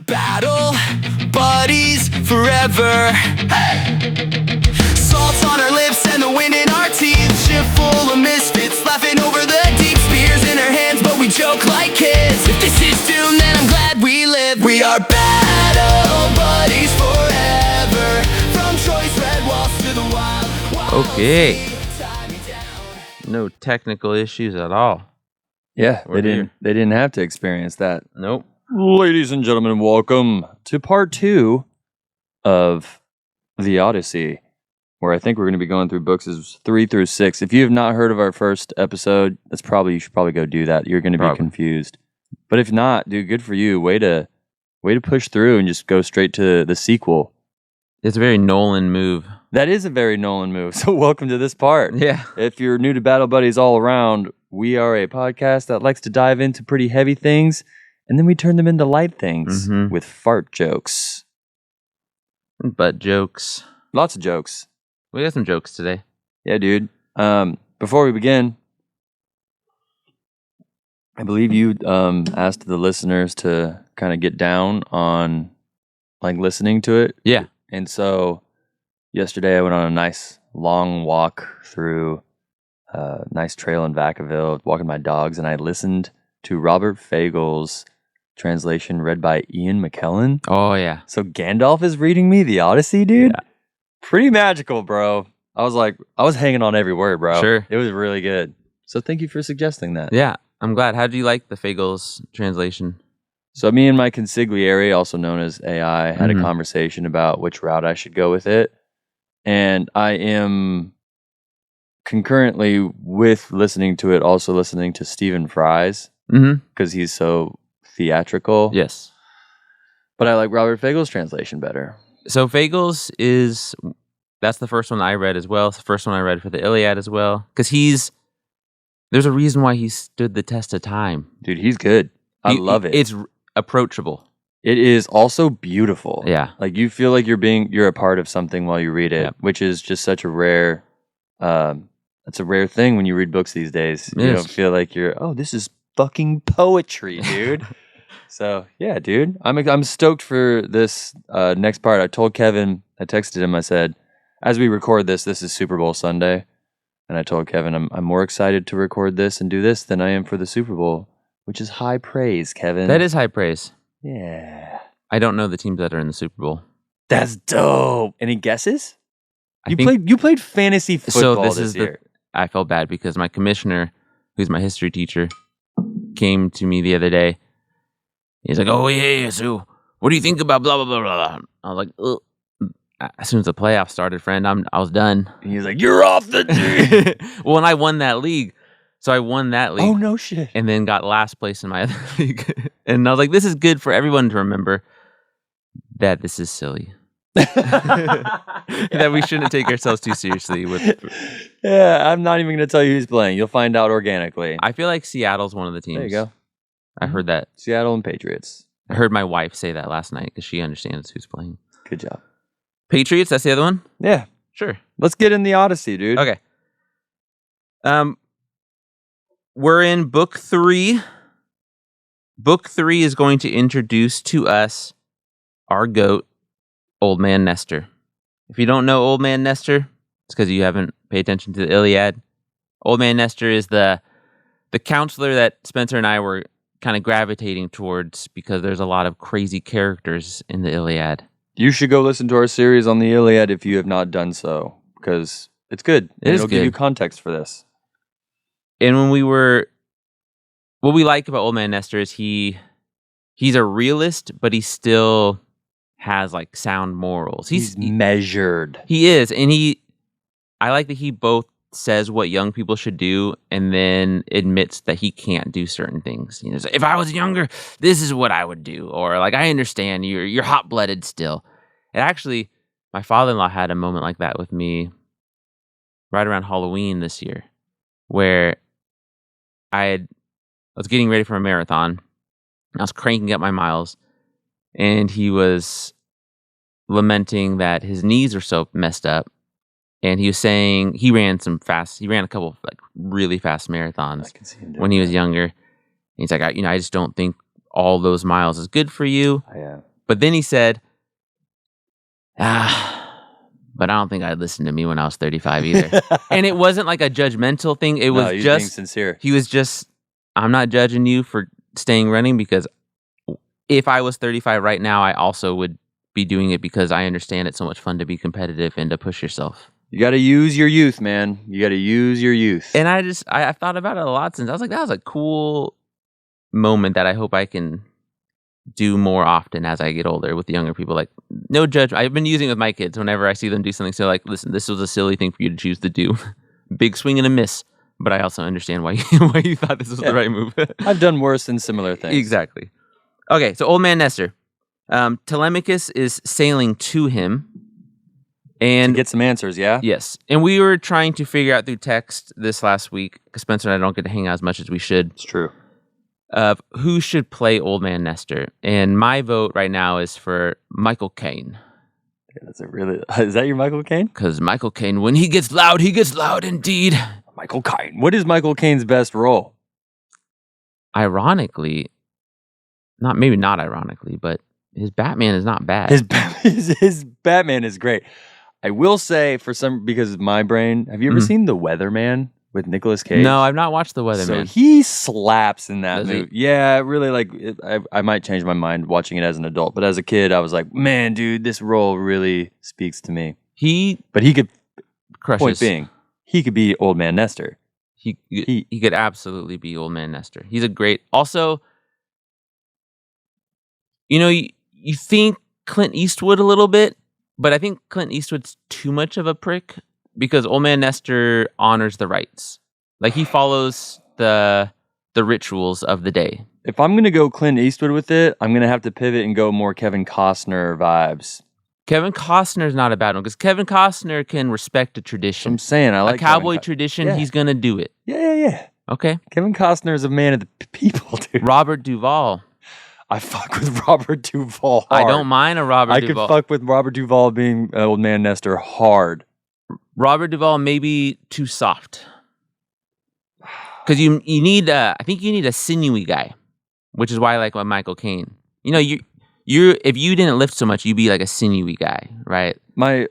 battle buddies forever. Hey! Salt on our lips and the wind in our teeth. Ship full of misfits, laughing over the deep. Spears in our hands, but we joke like kids. If this is doom, then I'm glad we live. We are battle buddies forever. From Troy's red walls to the wild. Okay. No technical issues at all. Yeah, they didn't have to experience that. Nope. Ladies and gentlemen, welcome to part 2 of The Odyssey, where I think we're going to be going through books 3 through 6. If you have not heard of our first episode, you should probably go do that. You're going to be confused. But if not, dude, good for you. Way to push through and just go straight to the sequel. It's a very Nolan move. That is a very Nolan move. So welcome to this part. Yeah. If you're new to Battle Buddies all around, we are a podcast that likes to dive into pretty heavy things, and then we turn them into light things with fart jokes. Butt jokes. Lots of jokes. We got some jokes today. Yeah, dude. Before we begin, I believe you asked the listeners to kind of get down on like listening to it. Yeah. And so yesterday I went on a nice long walk through a nice trail in Vacaville, walking my dogs, and I listened to Robert Fagel's translation read by Ian McKellen. Oh, yeah. So Gandalf is reading me The Odyssey, dude? Yeah. Pretty magical, bro. I was hanging on every word, bro. Sure. It was really good. So thank you for suggesting that. Yeah, I'm glad. How do you like the Fagel's translation? So me and my consigliere, also known as AI, had a conversation about which route I should go with it. And I am concurrently with listening to it, also listening to Stephen Fry's because he's so theatrical. Yes. But I like Robert Fagel's translation better. So Fagel's that's the first one I read as well. It's the first one I read for the Iliad as well. Because there's a reason why he stood the test of time. Dude, he's good. I love it. It's approachable. It is also beautiful. Yeah. Like you feel like you're a part of something while you read it, which is just such a rare, it's a rare thing when you read books these days. You don't feel like this is fucking poetry, dude. So yeah, dude, I'm stoked for this next part. I told Kevin, I texted him, I said, as we record this is Super Bowl Sunday, and I told Kevin I'm more excited to record this and do this than I am for the Super Bowl, which is high praise, Kevin. That is high praise. Yeah. I don't know the teams that are in the Super Bowl. That's dope. Any guesses? You played fantasy football this year. I felt bad because my commissioner, who's my history teacher, came to me the other day. He's like, "Oh yeah, so what do you think about blah blah blah blah?" I was like, ugh. As soon as the playoffs started, friend, I was done. And he's like, "You're off the team." Well, and I won that league. So I won that league. Oh, no shit. And then got last place in my other league. And I was like, this is good for everyone to remember that this is silly. That we shouldn't take ourselves too seriously. Yeah, I'm not even going to tell you who's playing. You'll find out organically. I feel like Seattle's one of the teams. There you go. I heard that. Seattle and Patriots. I heard my wife say that last night because she understands who's playing. Good job. Patriots, that's the other one? Yeah. Sure. Let's get in the Odyssey, dude. Okay. We're in book 3. Book 3 is going to introduce to us our goat, Old Man Nestor. If you don't know Old Man Nestor, it's because you haven't paid attention to the Iliad. Old Man Nestor is the counselor that Spencer and I were kind of gravitating towards because there's a lot of crazy characters in the Iliad. You should go listen to our series on the Iliad if you have not done so, because it's good. It'll give you context for this. And what we like about Old Man Nestor is he's a realist, but he still has like sound morals. He's measured. He is, and I like that he both says what young people should do and then admits that he can't do certain things. You know, so if I was younger, this is what I would do, or like I understand you're hot-blooded still. And actually, my father-in-law had a moment like that with me right around Halloween this year, where I was getting ready for a marathon. I was cranking up my miles, and he was lamenting that his knees are so messed up. And he was saying he ran a couple of like really fast marathons when he was younger. And he's like, I just don't think all those miles is good for you. Yeah. But then he said, but I don't think I'd listen to me when I was 35 either. And it wasn't like a judgmental thing. It was he's just being sincere. He was just, I'm not judging you for staying running, because if I was 35 right now, I also would be doing it because I understand it's so much fun to be competitive and to push yourself. You got to use your youth, man. You got to use your youth. And I thought about it a lot since I was like, that was a cool moment that I hope I can do more often as I get older with the younger people. Like, no judgment. I've been using it with my kids whenever I see them do something. So like, listen, this was a silly thing for you to choose to do. Big swing and a miss. But I also understand why you thought this was the right move. I've done worse than similar things. Exactly. Okay, so Old Man Nestor. Telemachus is sailing to him. And to get some answers, yeah? Yes. And we were trying to figure out through text this last week, because Spencer and I don't get to hang out as much as we should. It's true. Of who should play Old Man Nestor. And my vote right now is for Michael Caine. Yeah, is that your Michael Caine? Because Michael Caine, when he gets loud indeed. Michael Caine. What is Michael Caine's best role? Ironically, maybe not ironically, but his Batman is not bad. His Batman is great. I will say, because of my brain, have you ever seen The Weatherman with Nicolas Cage? No, I've not watched The Weatherman. So he slaps in that Does movie. Yeah, really, I might change my mind watching it as an adult, but as a kid, I was like, man, dude, this role really speaks to me. But he could, crushes. Point being, he could be Old Man Nestor. He could absolutely be Old Man Nestor. He's a great, also, you think Clint Eastwood a little bit, but I think Clint Eastwood's too much of a prick, because Old Man Nestor honors the rites. Like, he follows the rituals of the day. If I'm going to go Clint Eastwood with it, I'm going to have to pivot and go more Kevin Costner vibes. Kevin Costner's not a bad one, because Kevin Costner can respect a tradition. I'm saying, I like a cowboy tradition. Yeah. He's going to do it. Yeah. Okay. Kevin Costner is a man of the people, dude. Robert Duvall. I fuck with Robert Duvall hard. I don't mind a Robert Duvall. I could fuck with Robert Duvall being Old Man Nestor hard. Robert Duvall may be too soft. Because you need I think you need a sinewy guy, which is why I like Michael Caine. You if you didn't lift so much, you'd be like a sinewy guy, right? My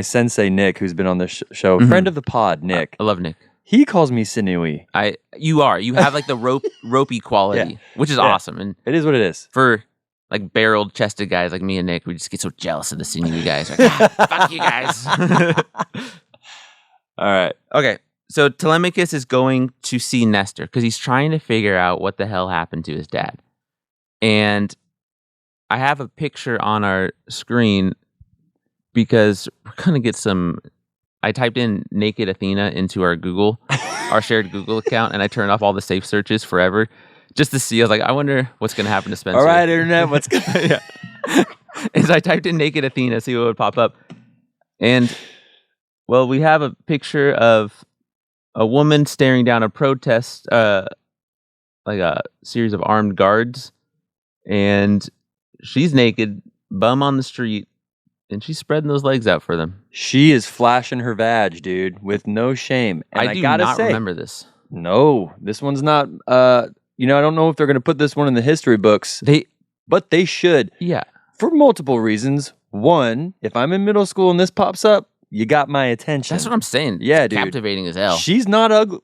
sensei Nick, who's been on this show, friend of the pod, Nick. I love Nick. He calls me sinewy. You have like the ropey quality, which is awesome. And it is what it is. For like barreled chested guys like me and Nick, we just get so jealous of the sinewy guys. Like, fuck you guys. All right. Okay. So Telemachus is going to see Nestor because he's trying to figure out what the hell happened to his dad. And I have a picture on our screen because we're going to get some... I typed in naked Athena into our shared Google account, and I turned off all the safe searches forever just to see. I was like, I wonder what's going to happen to Spencer. All right, internet, what's going to happen? And so I typed in naked Athena, see what would pop up. And, well, we have a picture of a woman staring down a protest, like a series of armed guards, and she's naked, bum on the street, and she's spreading those legs out for them. She is flashing her vag, dude, with no shame. And I do gotta not say, remember this. No, this one's not. I don't know if they're going to put this one in the history books. But they should. Yeah. For multiple reasons. One, if I'm in middle school and this pops up, you got my attention. That's what I'm saying. Yeah, dude. Captivating as hell. She's not ugly.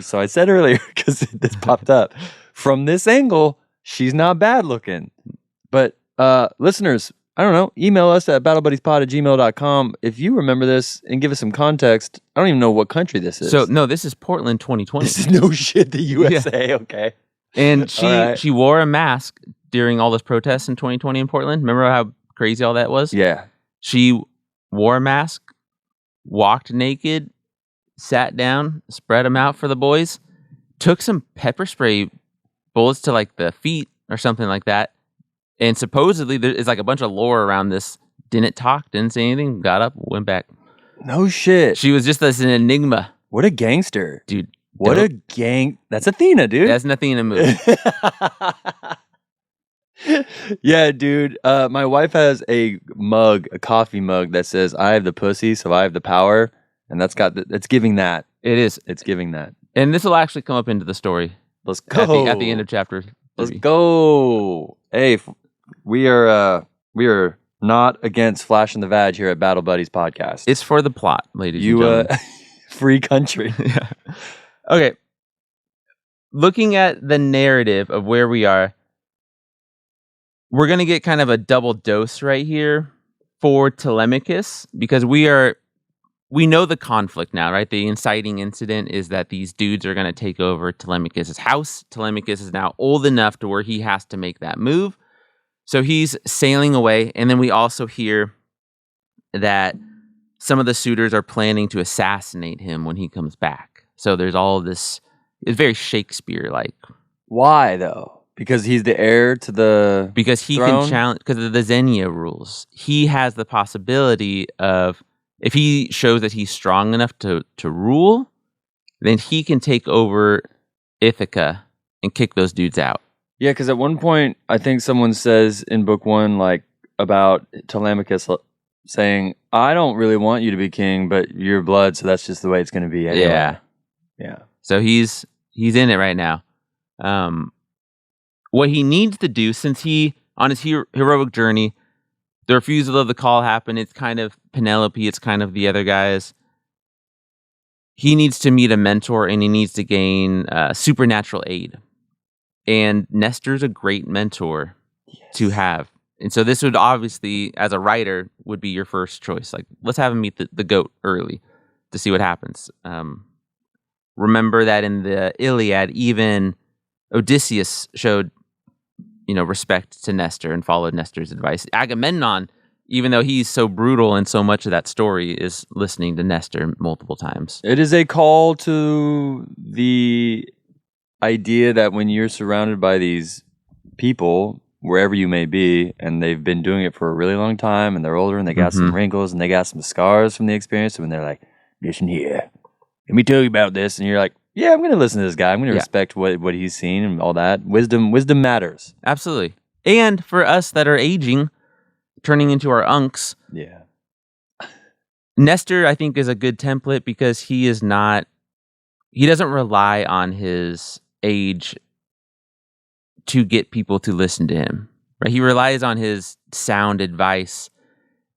So I said earlier, because this popped up. From this angle, she's not bad looking. But listeners, I don't know, email us at battlebuddiespod@gmail.com if you remember this and give us some context. I don't even know what country this is. So, no, this is Portland 2020. This is no shit, the USA, yeah. Okay. And she wore a mask during all those protests in 2020 in Portland. Remember how crazy all that was? Yeah. She wore a mask, walked naked, sat down, spread them out for the boys, took some pepper spray bullets to like the feet or something like that. And supposedly there is like a bunch of lore around this. Didn't talk, didn't say anything, got up, went back. No shit. She was just an enigma. What a gangster. Dude. What a gang. That's Athena, dude. That's an Athena movie. Yeah, dude. My wife has a coffee mug that says, I have the pussy, so I have the power. And it's giving that. It is. It's giving that. And this will actually come up into the story. Let's go. At the end of chapter 3. Let's go. Hey, we are not against flashing the vag here at Battle Buddies podcast. It's for the plot, ladies and gentlemen. Free country. Yeah. Okay. Looking at the narrative of where we are, we're going to get kind of a double dose right here for Telemachus, because we know the conflict now, right? The inciting incident is that these dudes are going to take over Telemachus' house. Telemachus is now old enough to where he has to make that move. So he's sailing away. And then we also hear that some of the suitors are planning to assassinate him when he comes back. So there's all of this. It's very Shakespeare-like. Why, though? Because he's the heir to the Because he throne? can challenge, because of the Xenia rules. He has the possibility of, if he shows that he's strong enough to rule, then he can take over Ithaca and kick those dudes out. Yeah, because at one point, I think someone says in book 1, like, about Telemachus saying, I don't really want you to be king, but you're blood, so that's just the way it's going to be anyway. Yeah. So he's in it right now. What he needs to do, since he, on his heroic journey, the refusal of the call happened, it's kind of Penelope, it's kind of the other guys. He needs to meet a mentor, and he needs to gain supernatural aid. And Nestor's a great mentor to have. And so this would obviously, as a writer, would be your first choice. Like, let's have him meet the goat early to see what happens. Remember that in the Iliad, even Odysseus showed, respect to Nestor and followed Nestor's advice. Agamemnon, even though he's so brutal in so much of that story, is listening to Nestor multiple times. It is a call to the idea that when you're surrounded by these people, wherever you may be, and they've been doing it for a really long time, and they're older, and they got some wrinkles, and they got some scars from the experience, and when they're like, listen here, let me tell you about this, and you're like, yeah, I'm going to listen to this guy. I'm going to respect what he's seen and all that. Wisdom matters. Absolutely. And for us that are aging, turning into our unks, Nestor, I think, is a good template because he doesn't rely on his age to get people to listen to him, right? He relies on his sound advice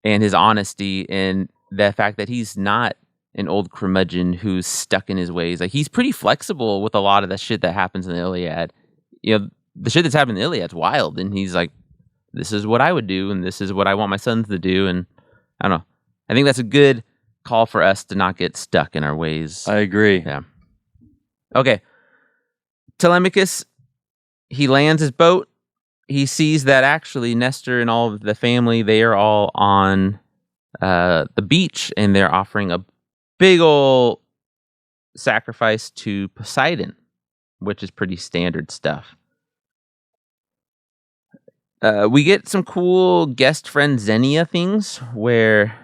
and his honesty and the fact that he's not an old curmudgeon who's stuck in his ways. Like, he's pretty flexible with a lot of the shit that happens in the Iliad. The shit that's happened in the Iliad's wild, and he's like, this is what I would do, and this is what I want my sons to do, and I don't know. I think that's a good call for us to not get stuck in our ways. I agree. Yeah. Okay. Telemachus, he lands his boat. He sees that actually Nestor and all of the family, they are all on the beach, and they're offering a big ol' sacrifice to Poseidon, which is pretty standard stuff. We get some cool guest friend Xenia things where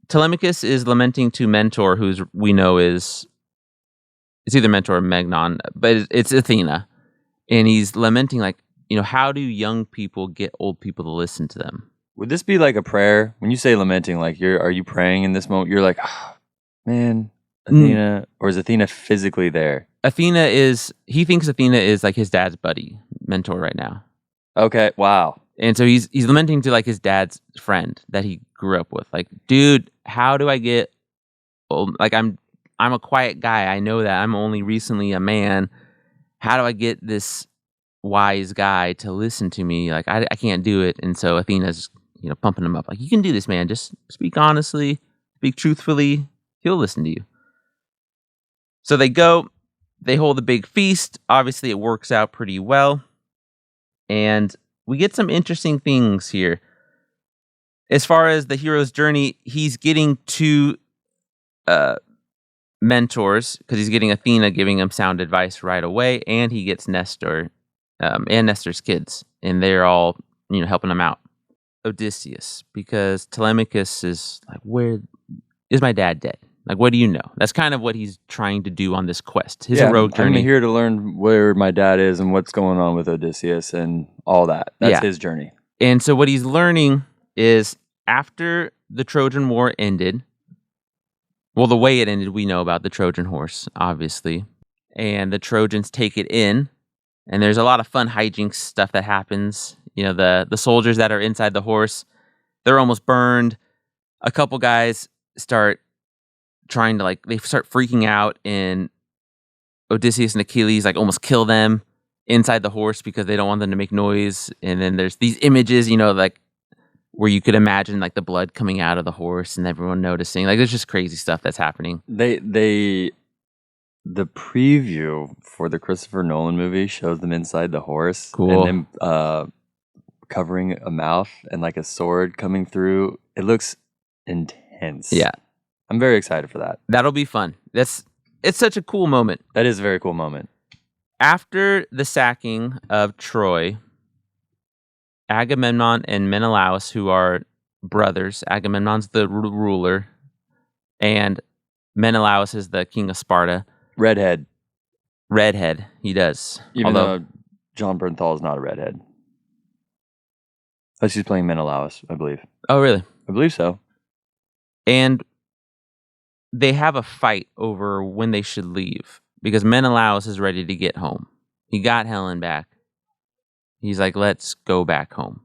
Telemachus is lamenting to Mentor, we know is it's either Mentor or Megnon, but it's Athena. And he's lamenting, like, how do young people get old people to listen to them? Would this be like a prayer? When you say lamenting, like, are you praying in this moment? You're like, oh, man, Athena, or is Athena physically there? He thinks Athena is like his dad's buddy, Mentor right now. Okay, wow. And so he's lamenting to like his dad's friend that he grew up with. Like, dude, how do I get old? Like, I'm a quiet guy. I know that. I'm only recently a man. How do I get this wise guy to listen to me? Like, I can't do it. And so Athena's, pumping him up. Like, you can do this, man. Just speak honestly, speak truthfully. He'll listen to you. So they hold a big feast. Obviously, it works out pretty well. And we get some interesting things here. As far as the hero's journey, he's getting two mentors, because he's getting Athena giving him sound advice right away, and he gets Nestor and Nestor's kids, and they're all helping him out. Odysseus, because Telemachus is like, where is my dad dead? Like, what do you know? That's kind of what he's trying to do on this quest. His heroic journey. I'm here to learn where my dad is and what's going on with Odysseus and all that. That's his journey. And so what he's learning is, after the Trojan War ended, well, the way it ended, we know about the Trojan horse, obviously, and the Trojans take it in. And there's a lot of fun hijinks stuff that happens. You know, the soldiers that are inside the horse, they're almost burned. A couple guys start trying to they start freaking out, and Odysseus and Achilles almost kill them inside the horse because they don't want them to make noise. And then there's these images, where you could imagine the blood coming out of the horse and everyone noticing. There's just crazy stuff that's happening. The preview for the Christopher Nolan movie shows them inside the horse. Cool. And them covering a mouth and a sword coming through. It looks intense. Yeah. I'm very excited for that. That'll be fun. It's such a cool moment. That is a very cool moment. After the sacking of Troy, Agamemnon and Menelaus, who are brothers, Agamemnon's the ruler, and Menelaus is the king of Sparta. Redhead, he does. Even though John Bernthal is not a redhead. Oh, she's playing Menelaus, I believe. Oh, really? I believe so. And they have a fight over when they should leave because Menelaus is ready to get home. He got Helen back. He's like, let's go back home.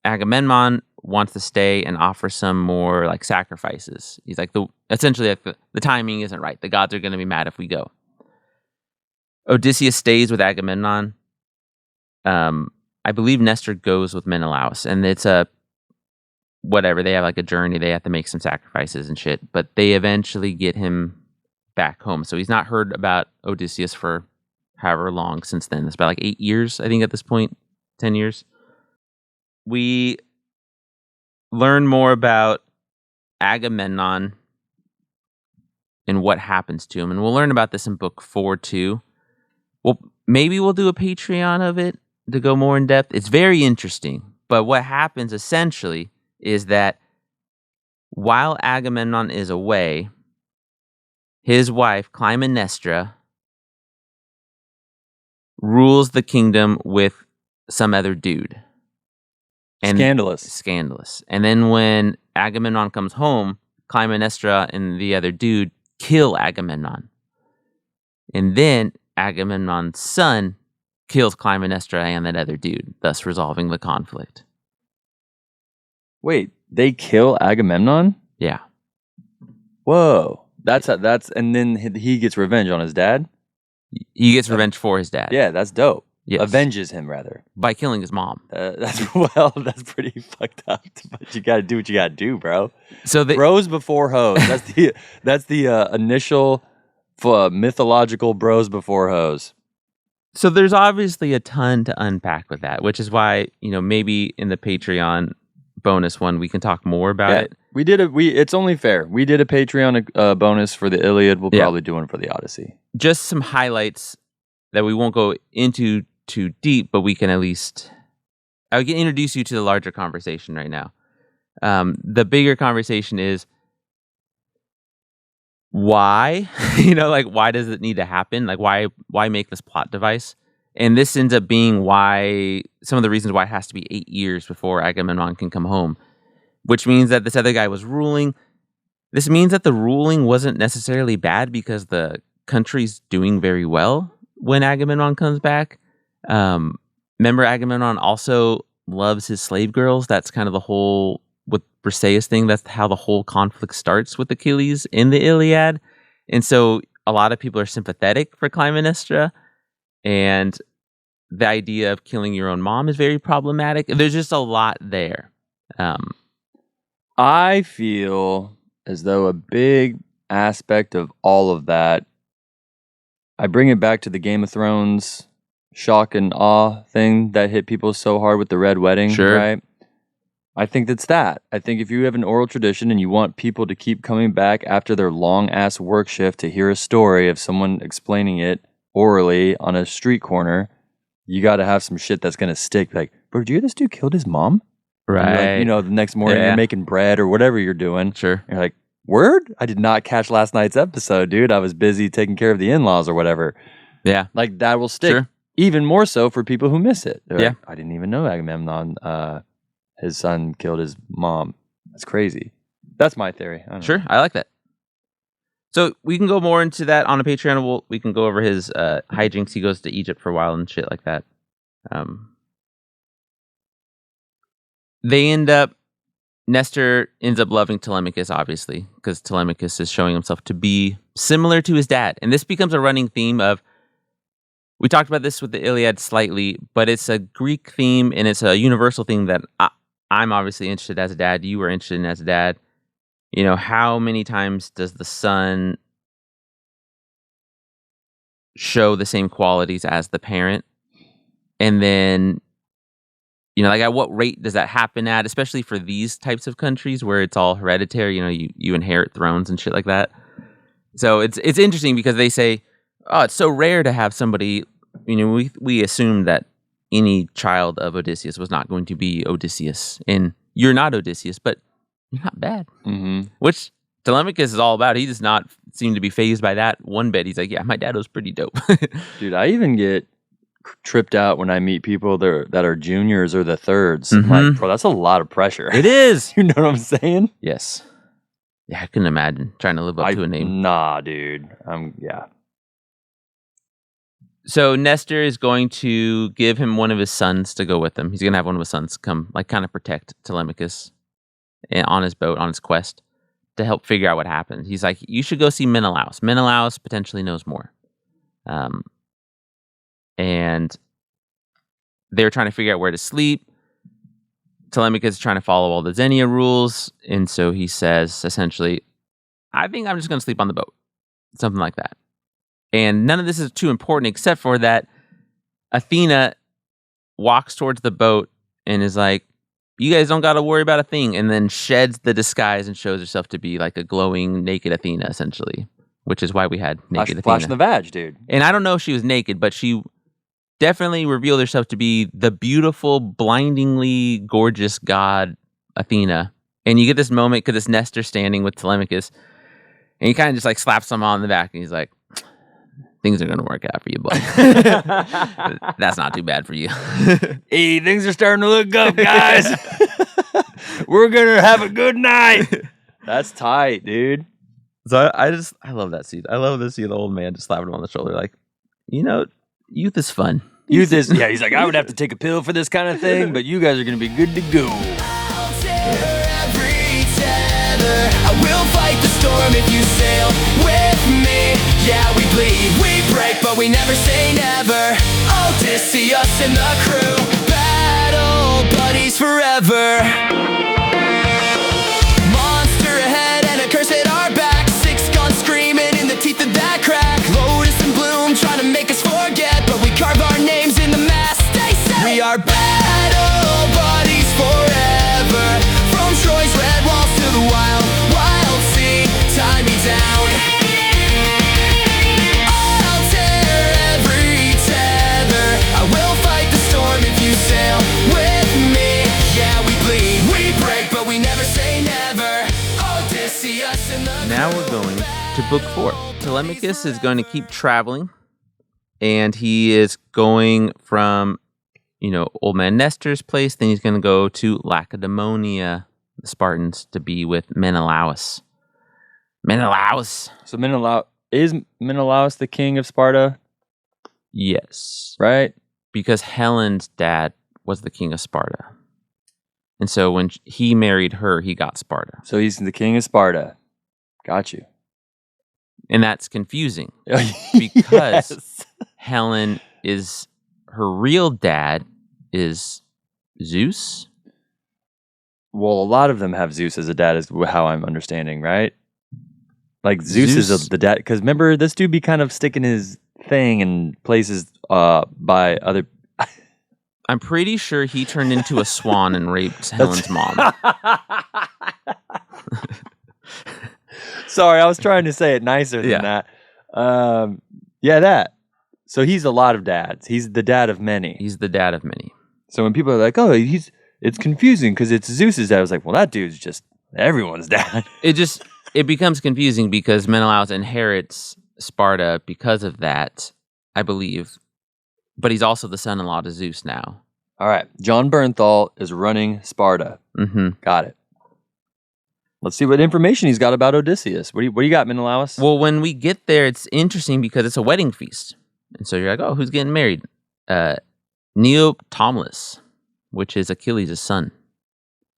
Agamemnon wants to stay and offer some more sacrifices. He's like, essentially the timing isn't right. The gods are going to be mad if we go. Odysseus stays with Agamemnon. I believe Nestor goes with Menelaus, and it's whatever. They have a journey. They have to make some sacrifices and shit, but they eventually get him back home. So he's not heard about Odysseus for however long since then. It's about 8 years, I think, at this point. 10 years. We learn more about Agamemnon and what happens to him. And we'll learn about this in book 4 too. Well, maybe we'll do a Patreon of it to go more in depth. It's very interesting. But what happens essentially is that while Agamemnon is away, his wife, Clytemnestra, rules the kingdom with some other dude. And Scandalous. And then when Agamemnon comes home, Clytemnestra and the other dude kill Agamemnon. And then Agamemnon's son kills Clytemnestra and that other dude, thus resolving the conflict. Wait, they kill Agamemnon? Yeah. Whoa. And then he gets revenge on his dad? He gets revenge for his dad. Yeah, that's dope. Yes. Avenges him, rather. By killing his mom. That's pretty fucked up. But you gotta do what you gotta do, bro. So bros before hoes. That's the initial mythological bros before hoes. So there's obviously a ton to unpack with that, which is why, maybe in the Patreon bonus one we can talk more about it. It's only fair. We did a Patreon bonus for the Iliad. We'll probably do one for the Odyssey. Just some highlights that we won't go into too deep, but we can at least I can introduce you to the larger conversation right now. The bigger conversation is why, why does it need to happen? Why make this plot device? And this ends up being some of the reasons why it has to be 8 years before Agamemnon can come home, which means that this other guy was ruling. This means that the ruling wasn't necessarily bad because the country's doing very well when Agamemnon comes back. Remember, Agamemnon also loves his slave girls. That's kind of the whole, with Briseis thing, that's how the whole conflict starts with Achilles in the Iliad. And so a lot of people are sympathetic for Clytemnestra, and the idea of killing your own mom is very problematic. There's just a lot there. I feel as though a big aspect of all of that, I bring it back to the Game of Thrones shock and awe thing that hit people so hard with the Red Wedding, sure. Right? I think that's that. I think if you have an oral tradition and you want people to keep coming back after their long-ass work shift to hear a story of someone explaining it orally on a street corner, you got to have some shit that's going to stick. Like, bro, did you hear this dude killed his mom? Right. The next morning you're making bread or whatever you're doing. Sure. You're like, word? I did not catch last night's episode, dude. I was busy taking care of the in-laws or whatever. Yeah. Like, that will stick. Sure. Even more so for people who miss it. They're yeah. Like, I didn't even know Agamemnon, his son killed his mom. That's crazy. That's my theory. Sure. I like that. So we can go more into that on a Patreon. We can go over his hijinks. He goes to Egypt for a while and shit like that. Nestor ends up loving Telemachus, obviously, because Telemachus is showing himself to be similar to his dad. And this becomes a running theme of, we talked about this with the Iliad slightly, but it's a Greek theme and it's a universal theme that I'm obviously interested as a dad. You were interested in as a dad. You know, how many times does the son show the same qualities as the parent? And then, you know, like at what rate does that happen at, especially for these types of countries where it's all hereditary, you know, you inherit thrones and shit like that. So it's interesting because they say, oh, it's so rare to have somebody, you know, we assumed that any child of Odysseus was not going to be Odysseus. And you're not Odysseus, but you're not bad. Mm-hmm. Which Telemachus is all about. He does not seem to be fazed by that one bit. He's like, yeah, my dad was pretty dope. Dude, I even get tripped out when I meet people that are juniors or the thirds. Mm-hmm. I'm like, bro, that's a lot of pressure. It is. You know what I'm saying? Yes. Yeah, I couldn't imagine trying to live up to a name. Nah, dude. Yeah. So Nestor is going to give him one of his sons to go with him. He's going to have one of his sons come, like, kind of protect Telemachus on his boat, on his quest, to help figure out what happened. He's like, you should go see Menelaus. Menelaus potentially knows more. And they're trying to figure out where to sleep. Telemachus is trying to follow all the Xenia rules. And so he says, essentially, I think I'm just going to sleep on the boat. Something like that. And none of this is too important except for that Athena walks towards the boat and is like, you guys don't got to worry about a thing. And then sheds the disguise and shows herself to be like a glowing, naked Athena, essentially. Which is why we had naked Athena. Flashing the vag, dude. And I don't know if she was naked, but she definitely revealed herself to be the beautiful, blindingly gorgeous god Athena. And you get this moment because it's Nestor standing with Telemachus. And he kind of just like slaps him on the back. And he's like, things are going to work out for you, bud. That's not too bad for you. Hey, things are starting to look up, guys. We're going to have a good night. That's tight, dude. So I love that scene. I love to see the old man just slapping him on the shoulder like, you know, youth is fun. Youth is, yeah, he's like, I would have to take a pill for this kind of thing, but you guys are going to be good to go. I will fight the storm if you sail with me. Yeah, we bleed, we break, but we never say never. Odysseus and the crew, battle buddies forever. Monster ahead and a curse at our back. 6 guns screaming in the teeth of that crack. Lotus and bloom trying to make us forget, but we carve our names in the mass. Stay set. We are battle buddies forever. From Troy's red walls to the wild sea, tie me down. I'll tear every tether. I will fight the storm if you sail with me. Yeah, we bleed, we break, but we never say never. Odysseus in the Now we're going to book 4. Telemachus is going to keep traveling, and he is going from, you know, old man Nestor's place. Then he's going to go to Lacedaemonia, the Spartans, to be with Menelaus. So Menelaus the king of Sparta? Yes. Right? Because Helen's dad was the king of Sparta. And so when he married her, he got Sparta. So he's the king of Sparta. Got you. And that's confusing because Yes. Helen is, her real dad is Zeus. Well, a lot of them have Zeus as a dad, is how I'm understanding, right? Like Zeus is the dad, because remember, this dude be kind of sticking his thing in places by other. I'm pretty sure he turned into a swan and raped Helen's mom. Sorry, I was trying to say it nicer than that. Yeah, that. So he's a lot of dads. He's the dad of many. He's the dad of many. So when people are like, "Oh, it's confusing because it's Zeus's dad," I was like, "Well, that dude's just everyone's dad." It becomes confusing because Menelaus inherits Sparta because of that, I believe. But he's also the son-in-law to Zeus now. All right, John Bernthal is running Sparta. Mm-hmm. Got it. Let's see what information he's got about Odysseus. What do you got, Menelaus? Well, when we get there, it's interesting because it's a wedding feast. And so you're like, oh, who's getting married? Neoptolemus, which is Achilles' son.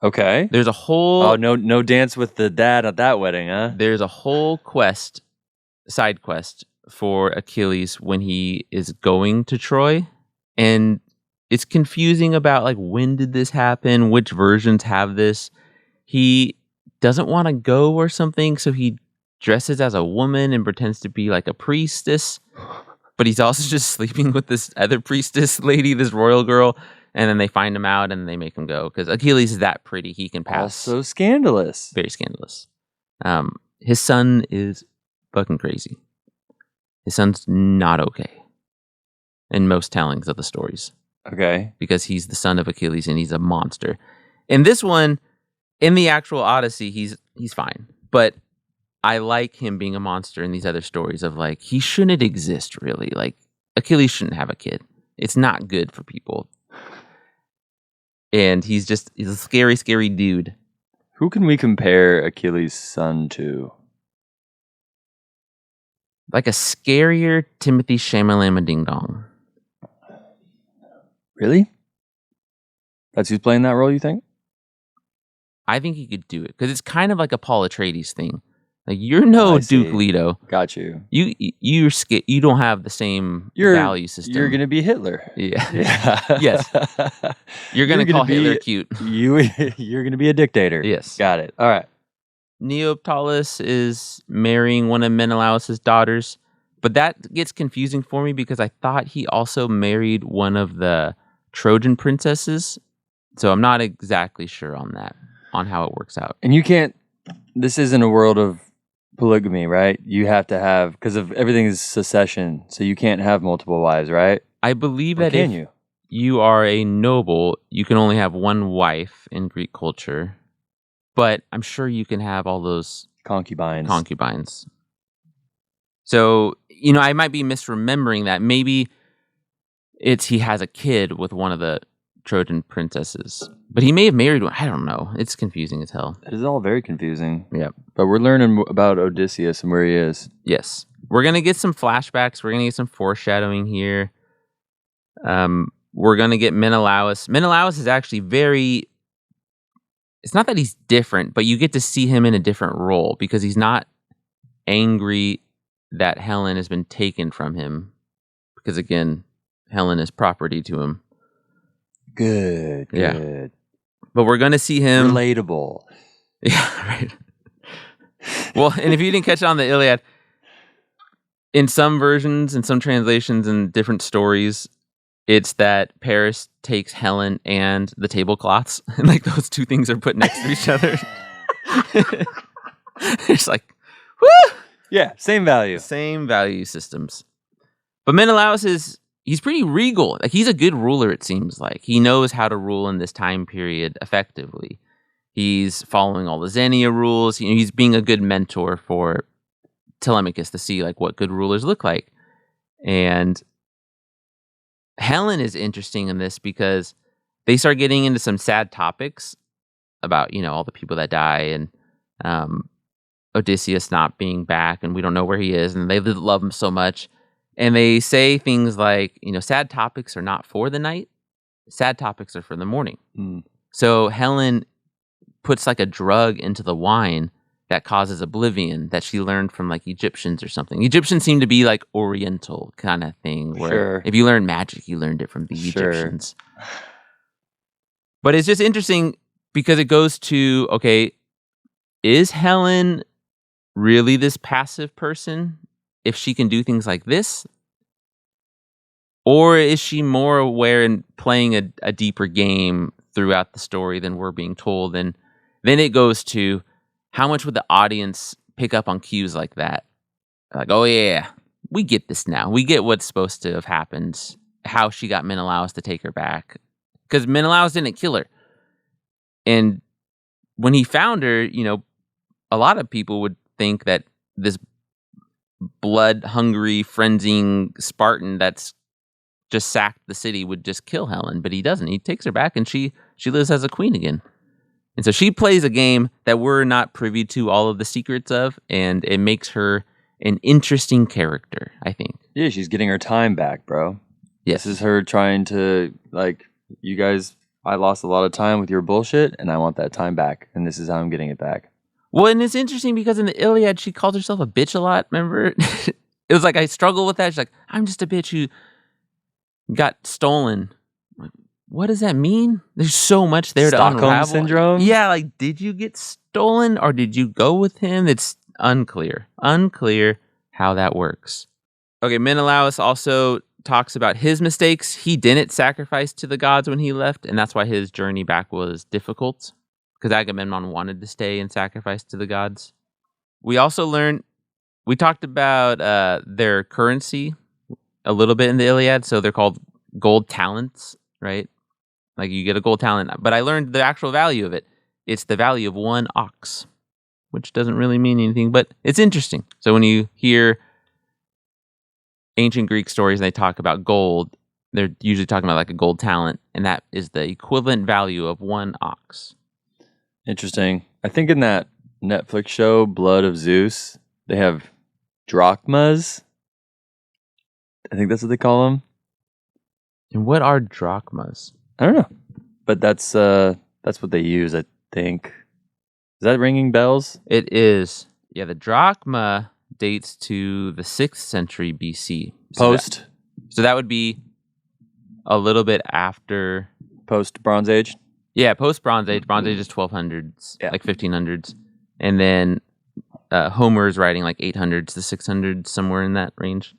Okay. There's a whole... Oh, no dance with the dad at that wedding, huh? There's a whole side quest for Achilles when he is going to Troy. And it's confusing about, like, when did this happen? Which versions have this? He doesn't want to go or something, so he dresses as a woman and pretends to be, like, a priestess. But he's also just sleeping with this other priestess lady, this royal girl. And then they find him out and they make him go. Because Achilles is that pretty, he can pass. Also scandalous. Very scandalous. His son is fucking crazy. His son's not okay. In most tellings of the stories. Okay. Because he's the son of Achilles and he's a monster. In this one, in the actual Odyssey, he's fine. But I like him being a monster in these other stories of, like, he shouldn't exist, really. Like, Achilles shouldn't have a kid. It's not good for people. And he's a scary, scary dude. Who can we compare Achilles' son to? Like a scarier Timothy Chalamet Ding Dong. Really? That's who's playing that role, you think? I think he could do it. Because it's kind of like a Paul Atreides thing. Like, you're no Duke Leto. Got you. You don't have the same value system. You're gonna be Hitler. Yeah. Yes. You're gonna call Hitler cute. You're gonna be a dictator. Yes. Got it. All right. Neoptolemus is marrying one of Menelaus' daughters, but that gets confusing for me because I thought he also married one of the Trojan princesses. So I'm not exactly sure on how it works out. And you can't. This isn't a world of polygamy, right? You have to have, because of everything is secession, so you can't have multiple wives, right? I believe that if you are a noble, you can only have one wife in Greek culture, but I'm sure you can have all those concubines. So, I might be misremembering that. Maybe he has a kid with one of the Trojan princesses, but he may have married one. I don't know. It's confusing as hell. It is all very confusing. Yep. But we're learning about Odysseus and where he is. Yes. We're going to get some flashbacks. We're going to get some foreshadowing here. We're going to get Menelaus. Menelaus is actually it's not that he's different, but you get to see him in a different role because he's not angry that Helen has been taken from him. Because again, Helen is property to him. Good. Yeah. But we're going to see him... Relatable. Yeah, right. Well, and if you didn't catch it on the Iliad, in some versions, in some translations, and different stories, it's that Paris takes Helen and the tablecloths, and like those two things are put next to each other. It's like, woo! Yeah, same value. Same value systems. But Menelaus he's pretty regal. Like, he's a good ruler, it seems like. He knows how to rule in this time period effectively. He's following all the Xenia rules. He's being a good mentor for Telemachus to see, like, what good rulers look like. And Helen is interesting in this because they start getting into some sad topics about, all the people that die and Odysseus not being back and we don't know where he is and they love him so much. And they say things like, sad topics are not for the night. Sad topics are for the morning. Mm. So Helen puts like a drug into the wine that causes oblivion that she learned from like Egyptians or something. Egyptians seem to be like Oriental kind of thing where if you learn magic, you learned it from the Egyptians. But it's just interesting because it goes to, okay, is Helen really this passive person? If she can do things like this? Or is she more aware and playing a deeper game throughout the story than we're being told? And then it goes to how much would the audience pick up on cues like that? Like, oh yeah, we get this now. We get what's supposed to have happened. How she got Menelaus to take her back. Because Menelaus didn't kill her. And when he found her, a lot of people would think that this blood-hungry, frenziing Spartan that's just sacked the city would just kill Helen, but he doesn't. He takes her back, and she lives as a queen again. And so she plays a game that we're not privy to all of the secrets of, and it makes her an interesting character, I think. Yeah, she's getting her time back, bro. Yes. This is her trying to, like, you guys, I lost a lot of time with your bullshit, and I want that time back, and this is how I'm getting it back. Well, and it's interesting because in the Iliad, she called herself a bitch a lot, remember? It was like, I struggle with that. She's like, I'm just a bitch who got stolen. Like, what does that mean? There's so much there to Stockholm unravel. syndrome? Yeah, like, did you get stolen or did you go with him? It's unclear. Unclear how that works. Okay, Menelaus also talks about his mistakes. He didn't sacrifice to the gods when he left, and that's why his journey back was difficult, because Agamemnon wanted to stay and sacrifice to the gods. We also we talked about their currency a little bit in the Iliad, so they're called gold talents, right? Like you get a gold talent, but I learned the actual value of it. It's the value of 1 ox, which doesn't really mean anything, but it's interesting. So when you hear ancient Greek stories and they talk about gold, they're usually talking about like a gold talent, and that is the equivalent value of 1 ox. Interesting. I think in that Netflix show, Blood of Zeus, they have drachmas. I think that's what they call them. And what are drachmas? I don't know, but that's what they use. I think. Is that ringing bells? It is. Yeah, the drachma dates to the 6th century BC. So that would be a little bit after post Bronze Age. Yeah, post Bronze Age. Bronze Age is 1200s, like 1500s, and then Homer's writing like 800s to 600s, somewhere in that range.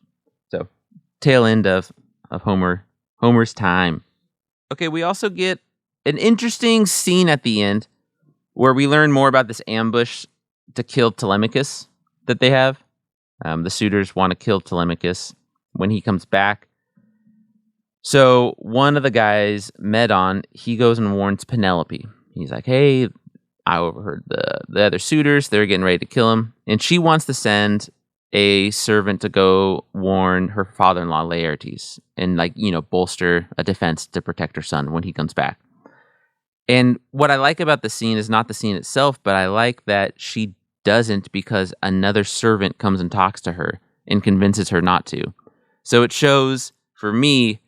So tail end of Homer's time. Okay, we also get an interesting scene at the end where we learn more about this ambush to kill Telemachus that they have. The suitors want to kill Telemachus when he comes back. So one of the guys, Medon, he goes and warns Penelope. He's like, hey, I overheard the other suitors. They're getting ready to kill him. And she wants to send a servant to go warn her father-in-law Laertes and bolster a defense to protect her son when he comes back. And what I like about the scene is not the scene itself, but I like that she doesn't, because another servant comes and talks to her and convinces her not to. So it shows, for me,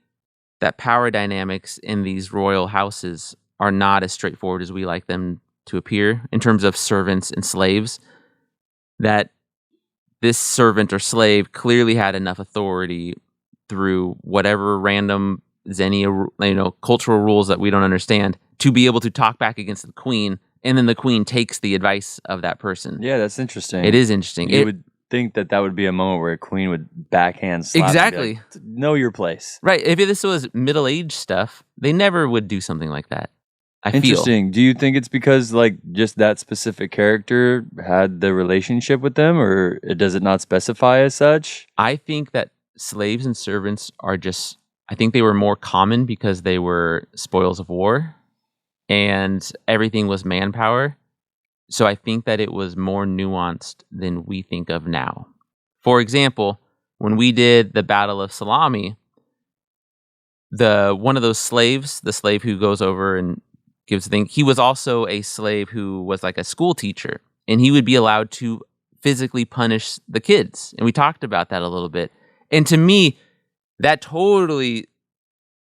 that power dynamics in these royal houses are not as straightforward as we like them to appear in terms of servants and slaves, that this servant or slave clearly had enough authority through whatever random Xenia, cultural rules that we don't understand, to be able to talk back against the queen, and then the queen takes the advice of that person. Yeah, that's interesting. It is interesting. You would think that would be a moment where a queen would backhand slap. Exactly. Like, know your place. Right. If this was middle-aged stuff, they never would do something like that. Interesting. Do you think it's because just that specific character had the relationship with them, or does it not specify as such? I think that slaves and servants I think they were more common because they were spoils of war and everything was manpower. So I think that it was more nuanced than we think of now. For example, when we did the Battle of Salami, one of those slaves, the slave who goes over and gives the thing, he was also a slave who was like a school teacher, and he would be allowed to physically punish the kids. And we talked about that a little bit. And to me, that totally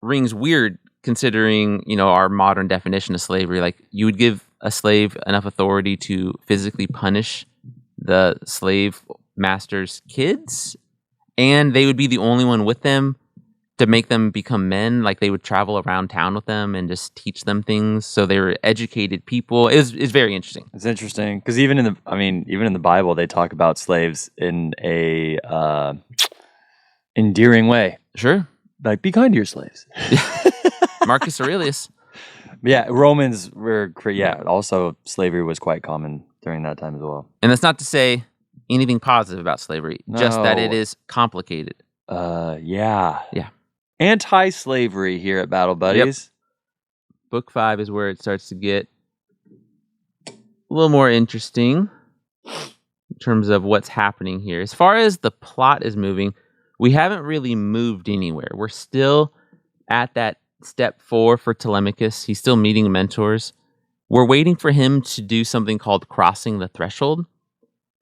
rings weird considering, our modern definition of slavery. Like, you would give a slave enough authority to physically punish the slave master's kids, and they would be the only one with them to make them become men. Like, they would travel around town with them and just teach them things. So they were educated people. It's very interesting. It's interesting because even in the Bible, they talk about slaves in a endearing way. Sure. Like, be kind to your slaves. Marcus Aurelius. Yeah, Romans were, also slavery was quite common during that time as well. And that's not to say anything positive about slavery, just that it is complicated. Yeah. Yeah. Anti-slavery here at Battle Buddies. Yep. Book 5 is where it starts to get a little more interesting in terms of what's happening here. As far as the plot is moving, we haven't really moved anywhere. We're still at that step 4 for Telemachus. He's still meeting mentors. we're waiting for him to do something called crossing the threshold.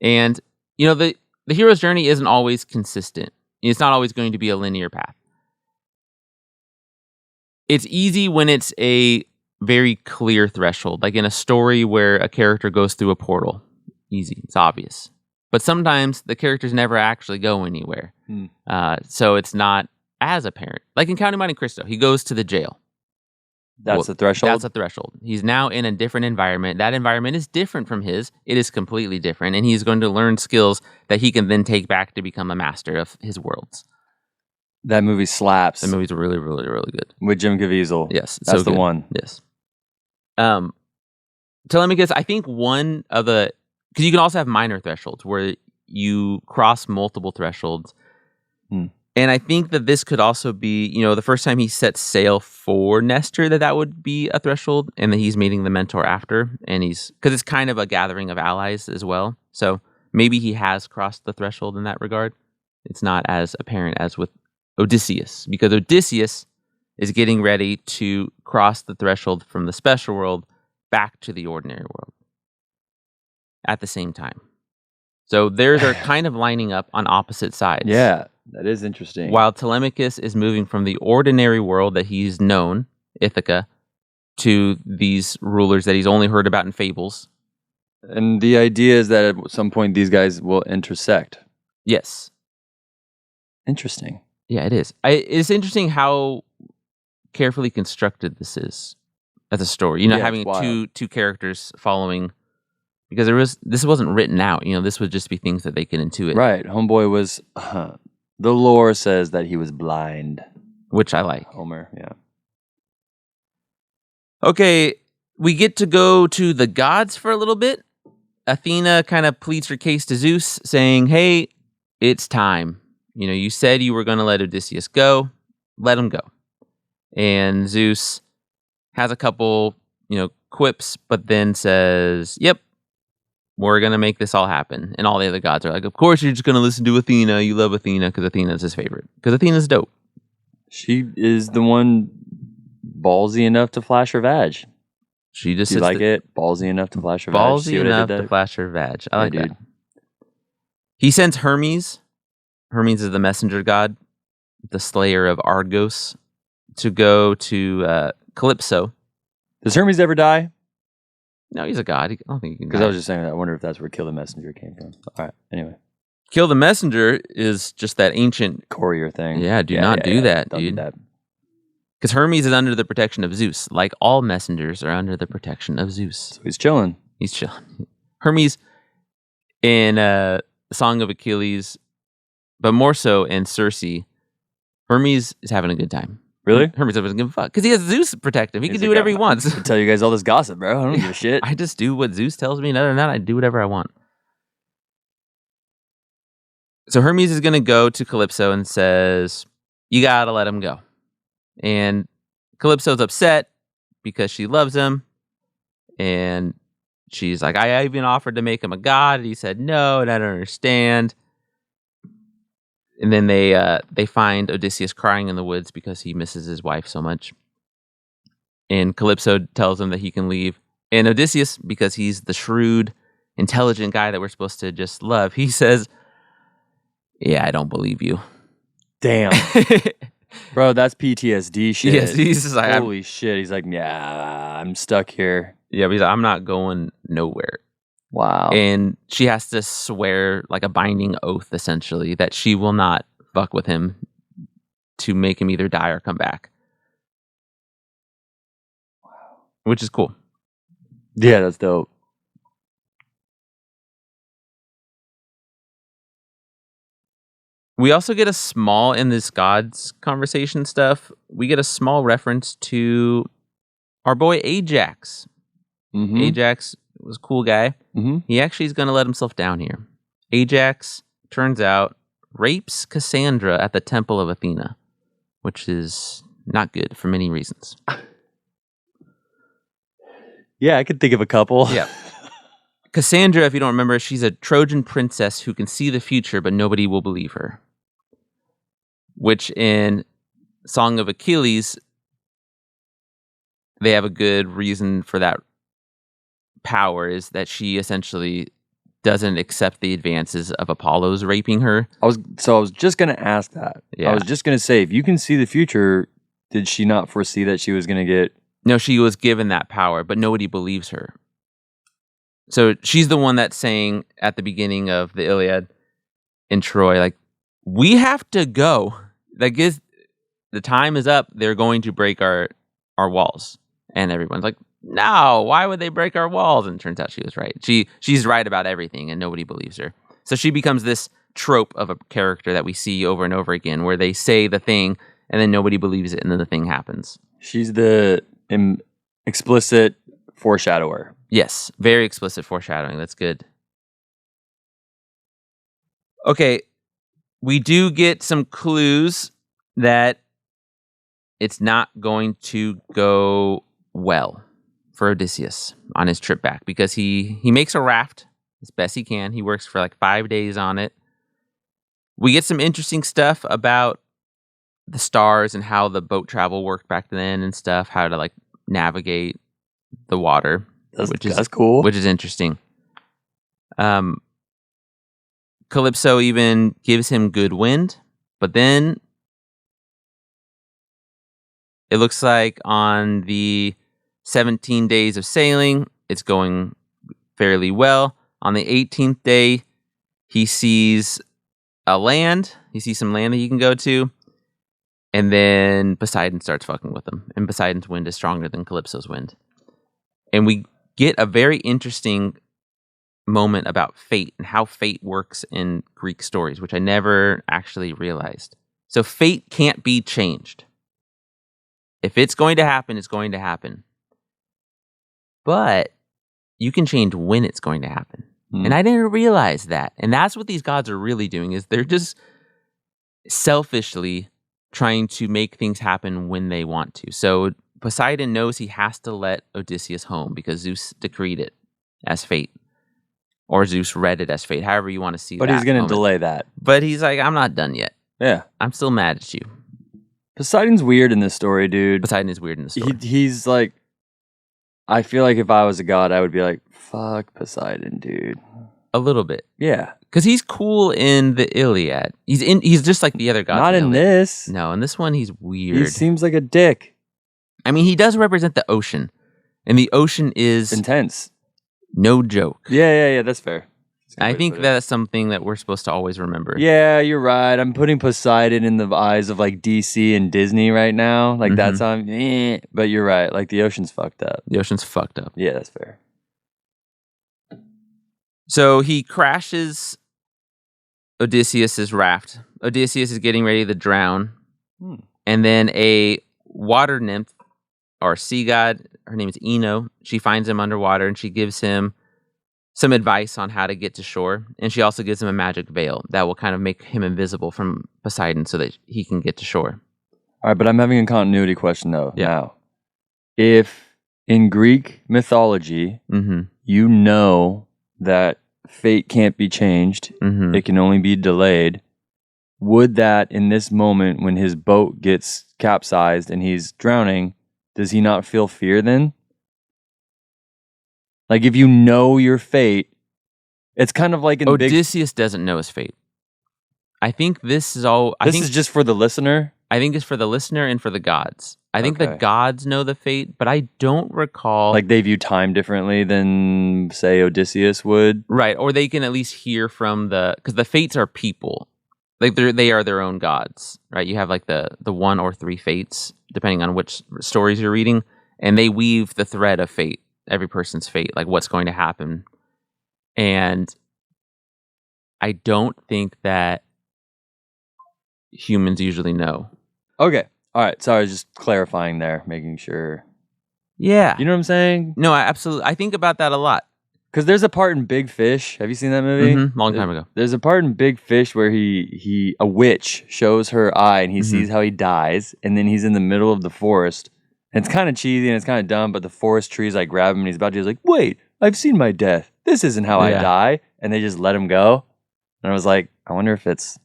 And, the hero's journey isn't always consistent. It's not always going to be a linear path. It's easy when it's a very clear threshold, like in a story where a character goes through a portal. Easy. It's obvious. But sometimes the characters never actually go anywhere. So it's not as apparent. Like in Counting Monte Cristo, he goes to the jail. That's the threshold? That's a threshold. He's now in a different environment. That environment is different from his. It is completely different. And he's going to learn skills that he can then take back to become a master of his worlds. That movie slaps. That movie's really, really, really good. With Jim Caviezel. Yes. That's the one. Yes. Telemachus, I think one of the... Because you can also have minor thresholds where you cross multiple thresholds. And I think that this could also be, the first time he sets sail for Nestor, that would be a threshold, and that he's meeting the mentor after, and because it's kind of a gathering of allies as well. So maybe he has crossed the threshold in that regard. It's not as apparent as with Odysseus, because Odysseus is getting ready to cross the threshold from the special world back to the ordinary world at the same time. So theirs are kind of lining up on opposite sides. Yeah. That is interesting. While Telemachus is moving from the ordinary world that he's known, Ithaca, to these rulers that he's only heard about in fables. And the idea is that at some point these guys will intersect. Yes. Interesting. Yeah, it is. It's interesting how carefully constructed this is as a story. Having two characters following, because this wasn't written out. This would just be things that they can intuit. Right. Homeboy was... the lore says that he was blind. Which I like. Homer, yeah. Okay, we get to go to the gods for a little bit. Athena kind of pleads her case to Zeus, saying, hey, it's time. You said you were going to let Odysseus go. Let him go. And Zeus has a couple, quips, but then says, yep, we're going to make this all happen. And all the other gods are like, of course you're just going to listen to Athena. You love Athena because Athena's his favorite. Because Athena's dope. She is the one ballsy enough to flash her vag. She just... Do you like it? Ballsy enough to flash her vag? Ballsy enough to flash her vag. I like that. He sends Hermes. Hermes is the messenger god, the slayer of Argos, to go to Calypso. Does Hermes ever die? No, he's a god. I don't think he can. Because I was just saying that. I wonder if that's where Kill the Messenger came from. All right. Anyway. Kill the Messenger is just that ancient courier thing. Yeah, do not do that, Don't dude. do that. Because Hermes is under the protection of Zeus. Like all messengers are under the protection of Zeus. So he's chilling. He's chilling. Hermes in Song of Achilles, but more so in Circe, Hermes is having a good time. Really? Hermes doesn't give a fuck. Because he has Zeus to protect him. He can do whatever he wants. I tell you guys all this gossip, bro. I don't give a shit. I just do what Zeus tells me. And other than that, I do whatever I want. So Hermes is going to go to Calypso and says, you got to let him go. And Calypso's upset because she loves him. And she's like, I even offered to make him a god. And he said, no, and I don't understand. And then they find Odysseus crying in the woods because he misses his wife so much. And Calypso tells him that he can leave. And Odysseus, because he's the shrewd, intelligent guy that we're supposed to just love, he says, yeah, I don't believe you. Damn. Bro, that's PTSD shit. Yes, he's like, holy shit. He's like, yeah, I'm stuck here. Yeah, but he's like, I'm not going nowhere. Wow. And she has to swear like a binding oath, essentially, that she will not fuck with him to make him either die or come back. Wow. Which is cool. Yeah, that's dope. We also get a small, in this gods conversation stuff, we get a small reference to our boy Ajax. Mm-hmm. Ajax was a cool guy. Mm-hmm. He actually is going to let himself down here. Ajax, turns out, rapes Cassandra at the Temple of Athena, which is not good for many reasons. Yeah, I could think of a couple. Yeah. Cassandra, if you don't remember, she's a Trojan princess who can see the future, but nobody will believe her. Which in Song of Achilles, they have a good reason for that power is that she essentially doesn't accept the advances of Apollo's raping her. I was just gonna ask that. Yeah. I was just gonna say, if you can see the future, did she not foresee that she was gonna get? No, she was given that power, but nobody believes her. So she's the one that's saying at the beginning of the Iliad in Troy, like, we have to go. Like, the time is up. They're going to break our walls. And everyone's like, no, why would they break our walls? And it turns out she was right. She's right about everything, and nobody believes her. So she becomes this trope of a character that we see over and over again, where they say the thing, and then nobody believes it, and then the thing happens. She's the explicit foreshadower. Yes, very explicit foreshadowing. That's good. Okay, we do get some clues that it's not going to go well for Odysseus on his trip back, because he makes a raft as best he can. He works for like 5 days on it. We get some interesting stuff about the stars and how the boat travel worked back then and stuff, how to like navigate the water, That's cool. Which is interesting. Calypso even gives him good wind, but then it looks like on the 17 days of sailing, it's going fairly well. On the 18th day, he sees a land. He sees some land that he can go to. And then Poseidon starts fucking with him. And Poseidon's wind is stronger than Calypso's wind. And we get a very interesting moment about fate and how fate works in Greek stories, which I never actually realized. So fate can't be changed. If it's going to happen, it's going to happen. But you can change when it's going to happen. And I didn't realize that. And that's what these gods are really doing, is they're just selfishly trying to make things happen when they want to. So Poseidon knows he has to let Odysseus home because Zeus decreed it as fate. Or Zeus read it as fate, however you want to see but that. But he's going to delay that. But he's like, I'm not done yet. Yeah. I'm still mad at you. Poseidon's weird in this story, dude. Poseidon is weird in the story. He's like, I feel like if I was a god, I would be like, fuck Poseidon, dude. A little bit. Yeah. Because he's cool in the Iliad. He's just like the other gods. Not in this. No, in this one, he's weird. He seems like a dick. I mean, he does represent the ocean. And the ocean is intense. No joke. Yeah, that's fair. I think that's something that we're supposed to always remember. Yeah, you're right. I'm putting Poseidon in the eyes of like DC and Disney right now. Like that's on, but you're right. Like the ocean's fucked up. The ocean's fucked up. Yeah, that's fair. So he crashes Odysseus's raft. Odysseus is getting ready to drown. And then a water nymph or sea god, her name is Ino, she finds him underwater and she gives him some advice on how to get to shore. And she also gives him a magic veil that will kind of make him invisible from Poseidon so that he can get to shore. All right, but I'm having a continuity question though. Yeah. Now, if in Greek mythology, you know that fate can't be changed, it can only be delayed, would that in this moment when his boat gets capsized and he's drowning, does he not feel fear then? Like if you know your fate, it's kind of like in Odysseus doesn't know his fate. I think this is all. This is just for the listener? I think it's for the listener and for the gods. I think the gods know the fate, but I don't recall. Like they view time differently than, say, Odysseus would? Right, or they can at least hear from because the fates are people. Like they are their own gods, right? You have like the 1 or 3 fates, depending on which stories you're reading, and they weave the thread of fate, every person's fate, like what's going to happen. And I don't think that humans usually know. Okay. All right. Sorry, just clarifying there, making sure. Yeah. You know what I'm saying? No, I think about that a lot. Because there's a part in Big Fish. Have you seen that movie? Long time ago. There's a part in Big Fish where a witch shows her eye and he sees how he dies, and then he's in the middle of the forest. And it's kind of cheesy and it's kind of dumb, but the forest trees like grab him and he's about to. He's like, "Wait, I've seen my death. This isn't how I die." And they just let him go. And I was like, I wonder if it's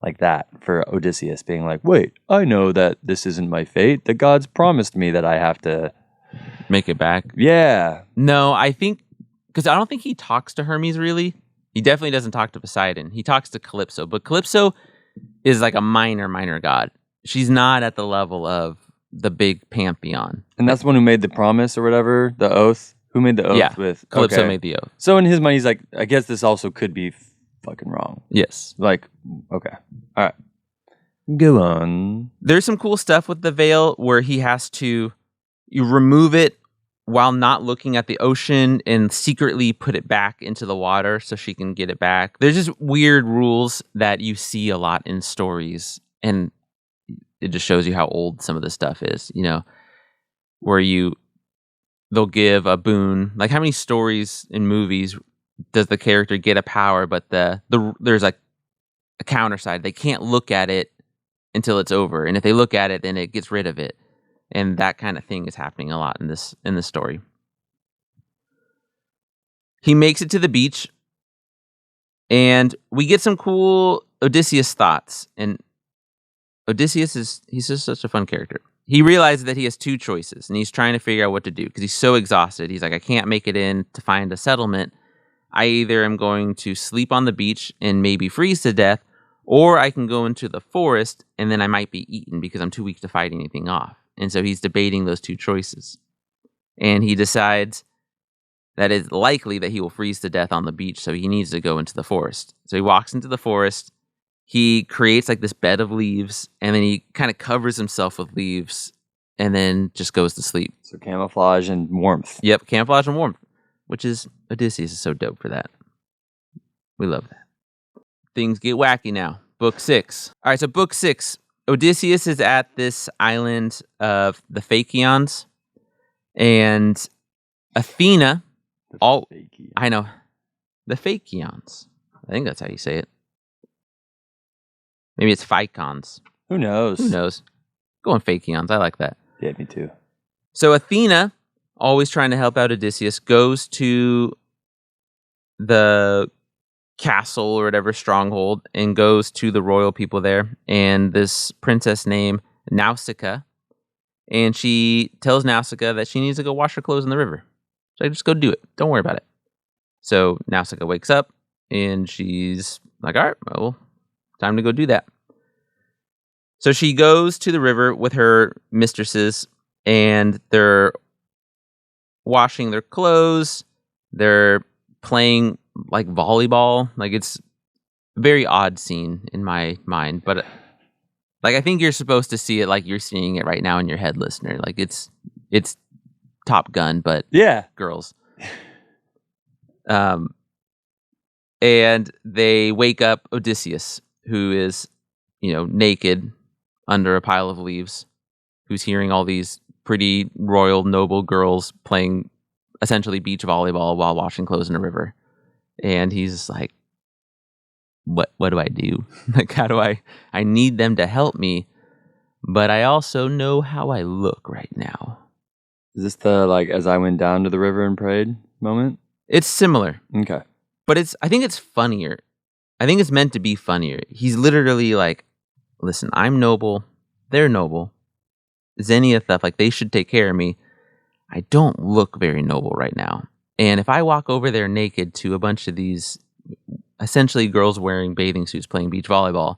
like that for Odysseus being like, "Wait, I know that this isn't my fate. The gods promised me that I have to make it back." Yeah. No, I think because I don't think he talks to Hermes really. He definitely doesn't talk to Poseidon. He talks to Calypso, but Calypso is like a minor god. She's not at the level of the big pantheon. And that's the one who made the promise or whatever, the oath. Who made the oath with? Calypso made the oath. So in his mind, he's like, I guess this also could be fucking wrong. Yes. Like, okay. All right. Go on. There's some cool stuff with the veil where he has to remove it while not looking at the ocean and secretly put it back into the water so she can get it back. There's just weird rules that you see a lot in stories, and it just shows you how old some of this stuff is, you know, where they'll give a boon. Like, how many stories in movies does the character get a power, but there's like a counter side. They can't look at it until it's over, and if they look at it, then it gets rid of it. And that kind of thing is happening a lot in this story. He makes it to the beach, and we get some cool Odysseus thoughts. And Odysseus he's just such a fun character. He realizes that he has two choices, and he's trying to figure out what to do because he's so exhausted. He's like, I can't make it in to find a settlement. I either am going to sleep on the beach and maybe freeze to death, or I can go into the forest and then I might be eaten because I'm too weak to fight anything off. And so he's debating those two choices. And he decides that it's likely that he will freeze to death on the beach, so he needs to go into the forest. So he walks into the forest. He creates like this bed of leaves, and then he kind of covers himself with leaves and then just goes to sleep. So camouflage and warmth. Yep, camouflage and warmth, which is Odysseus is so dope for that. We love that. Things get wacky now. Book 6. All right, so book 6. Odysseus is at this island of the Phaeacians, and Athena. I know. The Phaeacians. I think that's how you say it. Maybe it's Phaicons. Who knows? Go on Phaeacians. I like that. Yeah, me too. So Athena, always trying to help out Odysseus, goes to the castle or whatever stronghold and goes to the royal people there, and this princess named Nausicaa, and she tells Nausicaa that she needs to go wash her clothes in the river. So just go do it. Don't worry about it. So Nausicaa wakes up and she's like, all right, well, time to go do that. So she goes to the river with her mistresses, and they're washing their clothes. They're playing like volleyball. Like, it's a very odd scene in my mind, but like, I think you're supposed to see it like you're seeing it right now in your head, listener. Like, it's Top Gun, but yeah, girls. And they wake up Odysseus, who is, naked under a pile of leaves, who's hearing all these pretty royal, noble girls playing essentially beach volleyball while washing clothes in a river. And he's like, what do I do? Like, how do I need them to help me, but I also know how I look right now. Is this the, like, as I went down to the river and prayed moment? It's similar. Okay. But I think it's funnier. I think it's meant to be funnier. He's literally like, listen, I'm noble. They're noble. Xenia stuff, like, they should take care of me. I don't look very noble right now. And if I walk over there naked to a bunch of these essentially girls wearing bathing suits playing beach volleyball,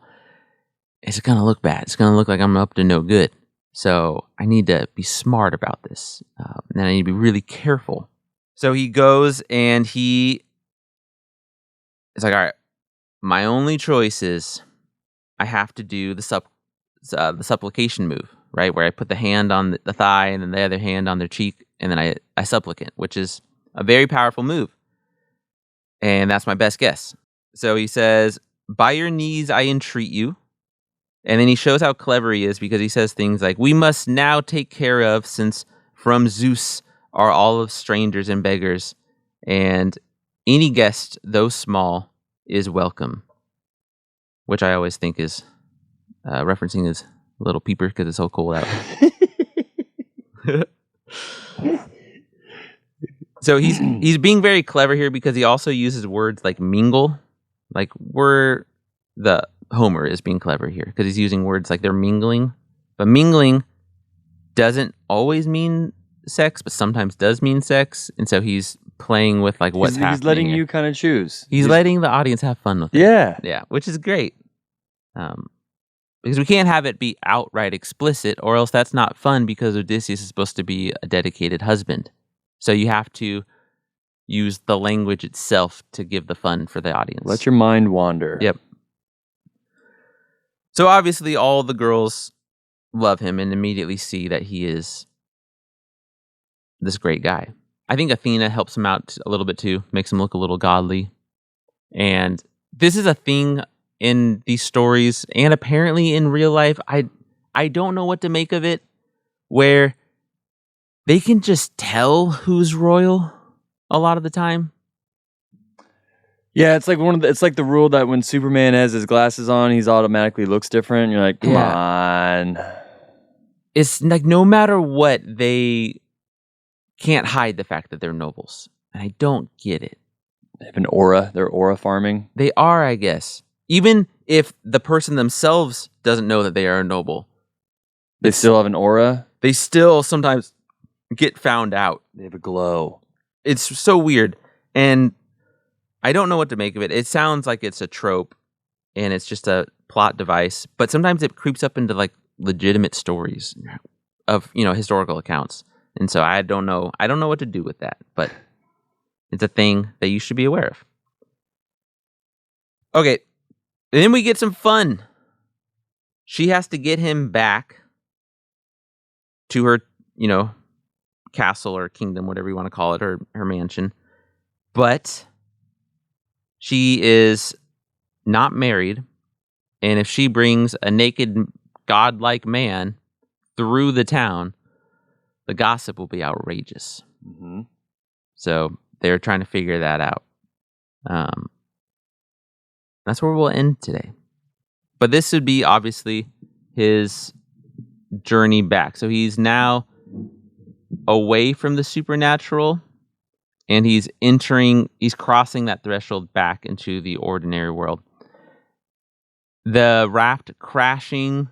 it's going to look bad. It's going to look like I'm up to no good. So I need to be smart about this. And I need to be really careful. So he goes and it's like, all right, my only choice is I have to do the supplication move, right? Where I put the hand on the thigh and then the other hand on their cheek, and then I supplicant, which is a very powerful move. And that's my best guess. So he says, by your knees, I entreat you. And then he shows how clever he is, because he says things like, we must now take care of, since from Zeus are all of strangers and beggars, and any guest, though small, is welcome. Which I always think is referencing his little peeper, because it's so cold out. So he's being very clever here, because he also uses words like mingle. Like, Homer is being clever here, because he's using words like they're mingling. But mingling doesn't always mean sex, but sometimes does mean sex. And so he's playing with like what's happening. He's letting you kind of choose. He's letting the audience have fun with it. Yeah, which is great. Because we can't have it be outright explicit, or else that's not fun. Because Odysseus is supposed to be a dedicated husband, so you have to use the language itself to give the fun for the audience. Let your mind wander. Yep. So obviously, all the girls love him and immediately see that he is this great guy. I think Athena helps him out a little bit too, makes him look a little godly. And this is a thing in these stories and apparently in real life. I don't know what to make of it, where they can just tell who's royal a lot of the time. Yeah, it's like it's like the rule that when Superman has his glasses on, he's automatically looks different. You're like, come on. It's like no matter what, they can't hide the fact that they're nobles. And I don't get it. They have an aura. They're aura farming. They are, I guess. Even if the person themselves doesn't know that they are a noble. They still have an aura? They still sometimes get found out. They have a glow. It's so weird. And I don't know what to make of it. It sounds like it's a trope and it's just a plot device, but sometimes it creeps up into like legitimate stories of, historical accounts. And so I don't know what to do with that, but it's a thing that you should be aware of. Okay. And then we get some fun. She has to get him back to her, castle or kingdom, whatever you want to call it, or her mansion. But she is not married, and if she brings a naked, godlike man through the town, the gossip will be outrageous. Mm-hmm. So they're trying to figure that out. That's where we'll end today. But this would be obviously his journey back. So he's now away from the supernatural, and he's crossing that threshold back into the ordinary world. The raft crashing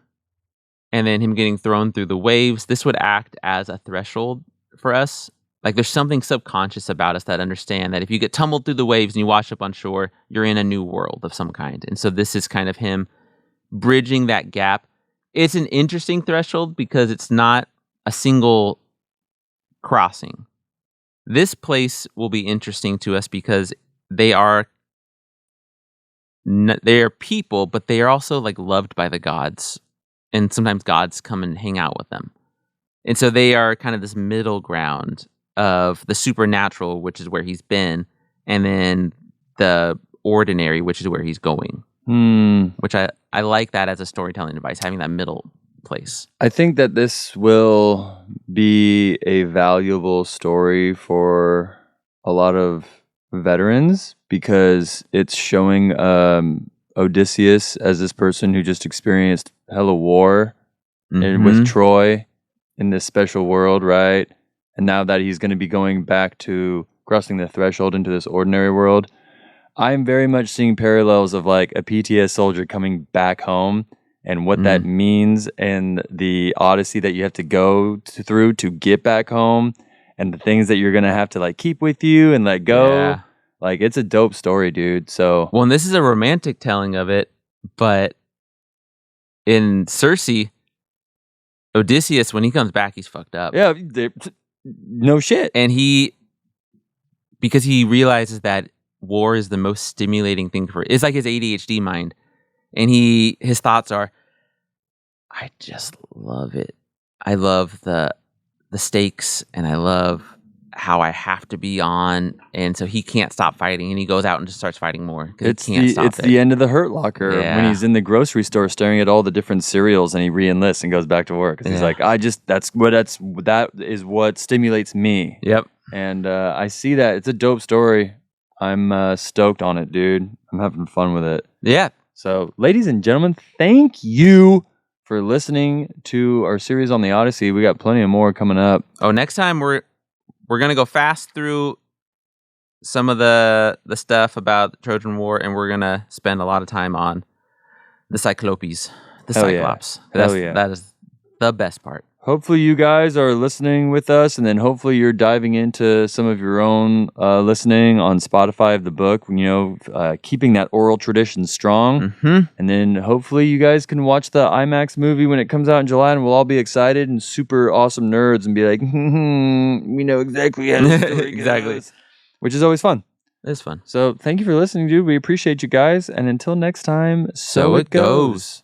and then him getting thrown through the waves, this would act as a threshold for us. Like there's something subconscious about us that understand that if you get tumbled through the waves and you wash up on shore, you're in a new world of some kind. And so this is kind of him bridging that gap. It's an interesting threshold because it's not a single crossing. This place will be interesting to us because they are people, but they are also like loved by the gods, and sometimes gods come and hang out with them. And so they are kind of this middle ground of the supernatural, which is where he's been, and then the ordinary, which is where he's going. Which I like that as a storytelling device, having that middle place. I think that this will be a valuable story for a lot of veterans because it's showing Odysseus as this person who just experienced hella war and with Troy in this special world, right? And now that he's going to be going back to crossing the threshold into this ordinary world, I'm very much seeing parallels of like a PTS soldier coming back home and what that means and the odyssey that you have to go through to get back home and the things that you're going to have to like keep with you and let go. Yeah. Like it's a dope story, dude. So, well, and this is a romantic telling of it, but in Circe, Odysseus, when he comes back, he's fucked up. Yeah, no shit. And because he realizes that war is the most stimulating thing it's like his ADHD mind. And his thoughts are, I just love it. I love the stakes, and I love how I have to be on. And so he can't stop fighting, and he goes out and just starts fighting more. It's the end of the Hurt Locker when he's in the grocery store staring at all the different cereals, and he re-enlists and goes back to work. He's like, that is what stimulates me. Yep. And I see that. It's a dope story. I'm stoked on it, dude. I'm having fun with it. Yeah. So, ladies and gentlemen, thank you for listening to our series on the Odyssey. We got plenty of more coming up. Oh, next time we're gonna go fast through some of the stuff about the Trojan War, and we're gonna spend a lot of time on the Cyclopes, the Cyclops. Yeah. That is the best part. hopefully you guys are listening with us, and then hopefully you're diving into some of your own listening on Spotify of the book, keeping that oral tradition strong. And then hopefully you guys can watch the IMAX movie when it comes out in July, and we'll all be excited and super awesome nerds and be like, we know exactly how the story goes. Which is always fun. It's fun. So thank you for listening, dude. We appreciate you guys. And until next time, so it goes.